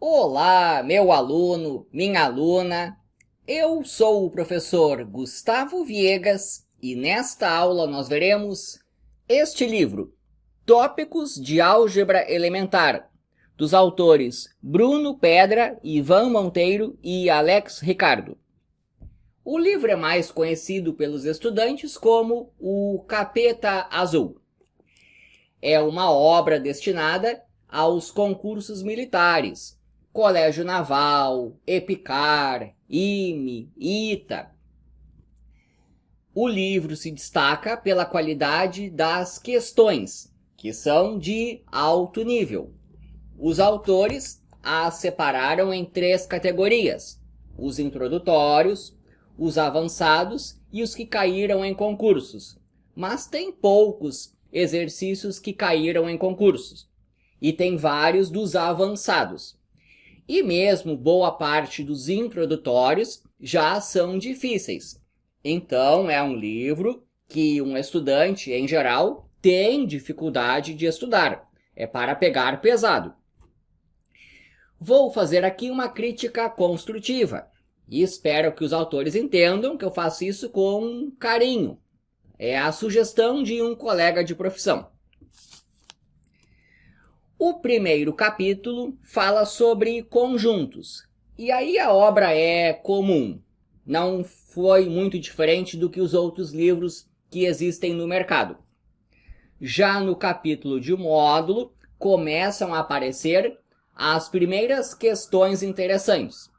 Olá, meu aluno, minha aluna. Eu sou o professor Gustavo Viegas e nesta aula nós veremos este livro, Tópicos de Álgebra Elementar, dos autores Bruno Pedra, Ivan Monteiro e Alex Ricardo. O livro é mais conhecido pelos estudantes como o Capeta Azul. É uma obra destinada aos concursos militares, Colégio Naval, EPICAR, IME, ITA. O livro se destaca pela qualidade das questões, que são de alto nível. Os autores as separaram em 3 categorias: os introdutórios, os avançados e os que caíram em concursos. Mas tem poucos exercícios que caíram em concursos, e tem vários dos avançados. E mesmo boa parte dos introdutórios já são difíceis. Então, é um livro que um estudante, em geral, tem dificuldade de estudar. É para pegar pesado. Vou fazer aqui uma crítica construtiva. E espero que os autores entendam que eu faço isso com carinho. É a sugestão de um colega de profissão. O primeiro capítulo fala sobre conjuntos, e aí a obra é comum, não foi muito diferente do que os outros livros que existem no mercado. Já no capítulo de módulo, começam a aparecer as primeiras questões interessantes.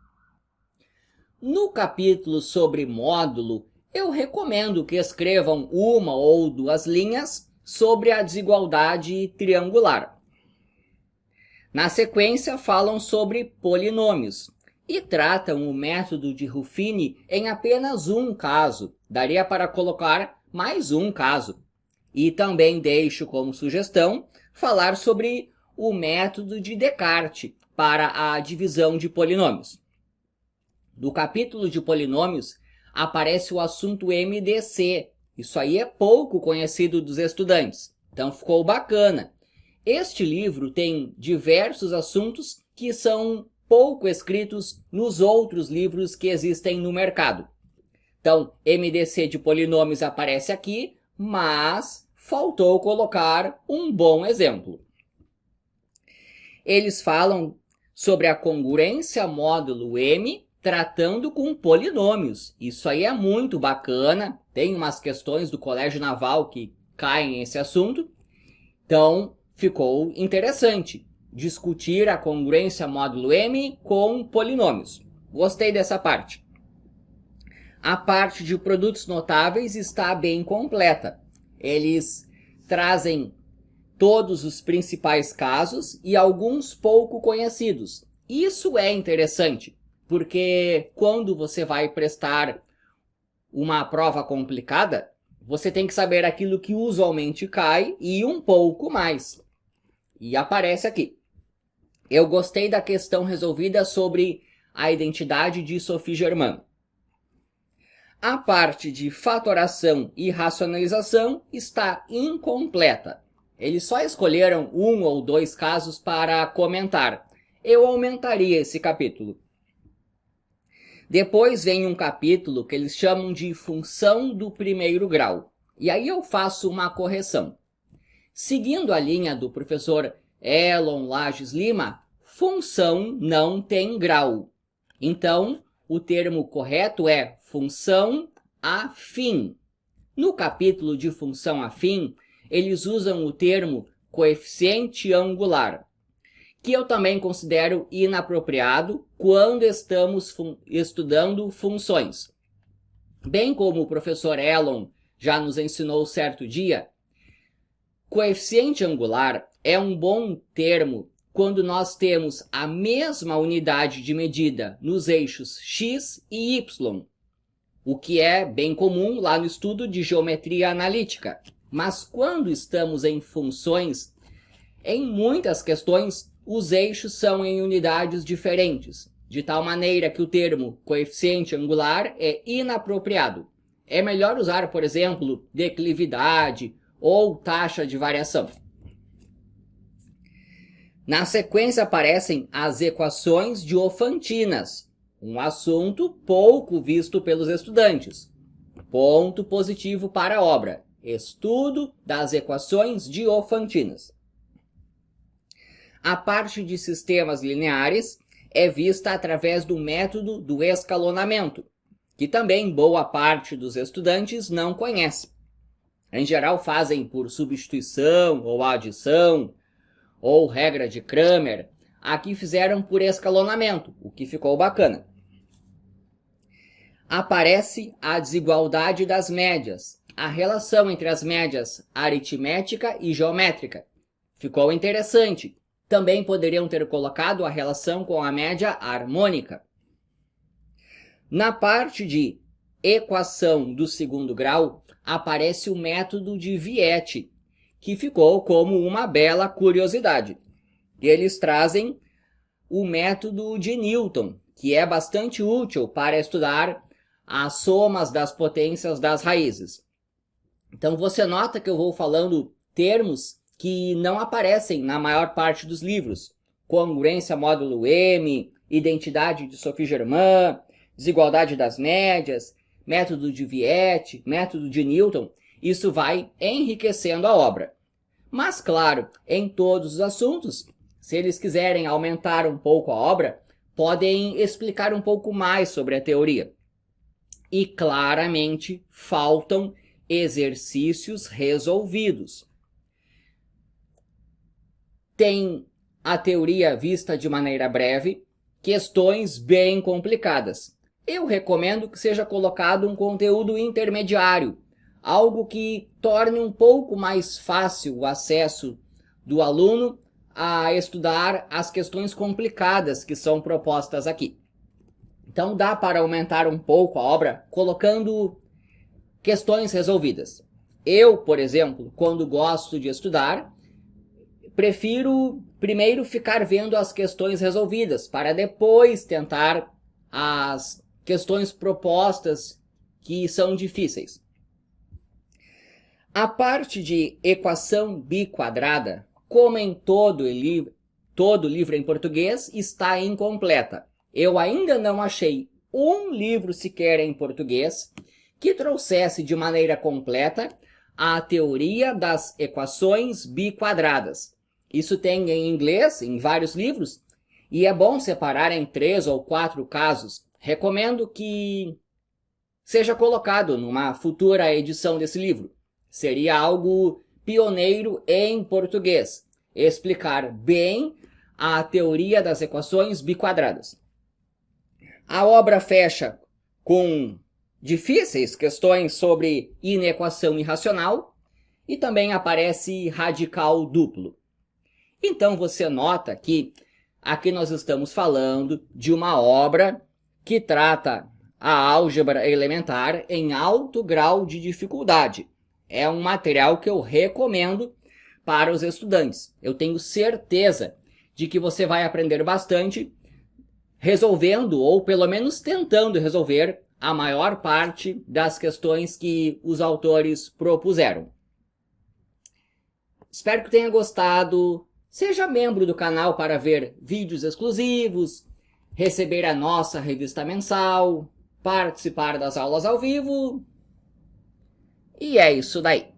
No capítulo sobre módulo, eu recomendo que escrevam 1 ou 2 linhas sobre a desigualdade triangular. Na sequência, falam sobre polinômios e tratam o método de Ruffini em apenas um caso. Daria para colocar mais um caso. E também deixo como sugestão falar sobre o método de Descartes para a divisão de polinômios. No capítulo de polinômios, aparece o assunto MDC. Isso aí é pouco conhecido dos estudantes, então ficou bacana. Este livro tem diversos assuntos que são pouco escritos nos outros livros que existem no mercado. Então, MDC de polinômios aparece aqui, mas faltou colocar um bom exemplo. Eles falam sobre a congruência módulo M tratando com polinômios. Isso aí é muito bacana. Tem umas questões do Colégio Naval que caem nesse assunto. Então, ficou interessante discutir a congruência módulo M com polinômios. Gostei dessa parte. A parte de produtos notáveis está bem completa. Eles trazem todos os principais casos e alguns pouco conhecidos. Isso é interessante, porque quando você vai prestar uma prova complicada, você tem que saber aquilo que usualmente cai e um pouco mais. E aparece aqui. Eu gostei da questão resolvida sobre a identidade de Sophie Germain. A parte de fatoração e racionalização está incompleta. Eles só escolheram 1 ou 2 casos para comentar. Eu aumentaria esse capítulo. Depois vem um capítulo que eles chamam de função do primeiro grau. E aí eu faço uma correção. Seguindo a linha do professor Elon Lages Lima, função não tem grau. Então, o termo correto é função afim. No capítulo de função afim, eles usam o termo coeficiente angular, que eu também considero inapropriado quando estamos estudando funções. Bem como o professor Elon já nos ensinou certo dia, coeficiente angular é um bom termo quando nós temos a mesma unidade de medida nos eixos x e y, o que é bem comum lá no estudo de geometria analítica. Mas quando estamos em funções, em muitas questões, os eixos são em unidades diferentes, de tal maneira que o termo coeficiente angular é inapropriado. É melhor usar, por exemplo, declividade ou taxa de variação. Na sequência aparecem as equações diofantinas, um assunto pouco visto pelos estudantes. Ponto positivo para a obra: estudo das equações diofantinas. A parte de sistemas lineares é vista através do método do escalonamento, que também boa parte dos estudantes não conhece. Em geral fazem por substituição ou adição, ou regra de Cramer. Aqui fizeram por escalonamento, o que ficou bacana. Aparece a desigualdade das médias, a relação entre as médias aritmética e geométrica. Ficou interessante. Também poderiam ter colocado a relação com a média harmônica. Na parte de equação do segundo grau, aparece o método de Viette, que ficou como uma bela curiosidade. Eles trazem o método de Newton, que é bastante útil para estudar as somas das potências das raízes. Então você nota que eu vou falando termos que não aparecem na maior parte dos livros. Congruência módulo M, identidade de Sophie-Germain, desigualdade das médias, método de Viette, método de Newton. Isso vai enriquecendo a obra. Mas, claro, em todos os assuntos, se eles quiserem aumentar um pouco a obra, podem explicar um pouco mais sobre a teoria. E, claramente, faltam exercícios resolvidos. Tem a teoria vista de maneira breve, questões bem complicadas. Eu recomendo que seja colocado um conteúdo intermediário, algo que torne um pouco mais fácil o acesso do aluno a estudar as questões complicadas que são propostas aqui. Então dá para aumentar um pouco a obra colocando questões resolvidas. Eu, por exemplo, quando gosto de estudar, prefiro primeiro ficar vendo as questões resolvidas, para depois tentar as questões propostas que são difíceis. A parte de equação biquadrada, como em todo livro em português, está incompleta. Eu ainda não achei um livro sequer em português que trouxesse de maneira completa a teoria das equações biquadradas. Isso tem em inglês, em vários livros, e é bom separar em 3 ou 4 casos. Recomendo que seja colocado numa futura edição desse livro. Seria algo pioneiro em português, explicar bem a teoria das equações biquadradas. A obra fecha com difíceis questões sobre inequação irracional e também aparece radical duplo. Então você nota que aqui nós estamos falando de uma obra que trata a álgebra elementar em alto grau de dificuldade. É um material que eu recomendo para os estudantes. Eu tenho certeza de que você vai aprender bastante resolvendo, ou pelo menos tentando resolver, a maior parte das questões que os autores propuseram. Espero que tenha gostado. Seja membro do canal para ver vídeos exclusivos, receber a nossa revista mensal, participar das aulas ao vivo. E é isso daí.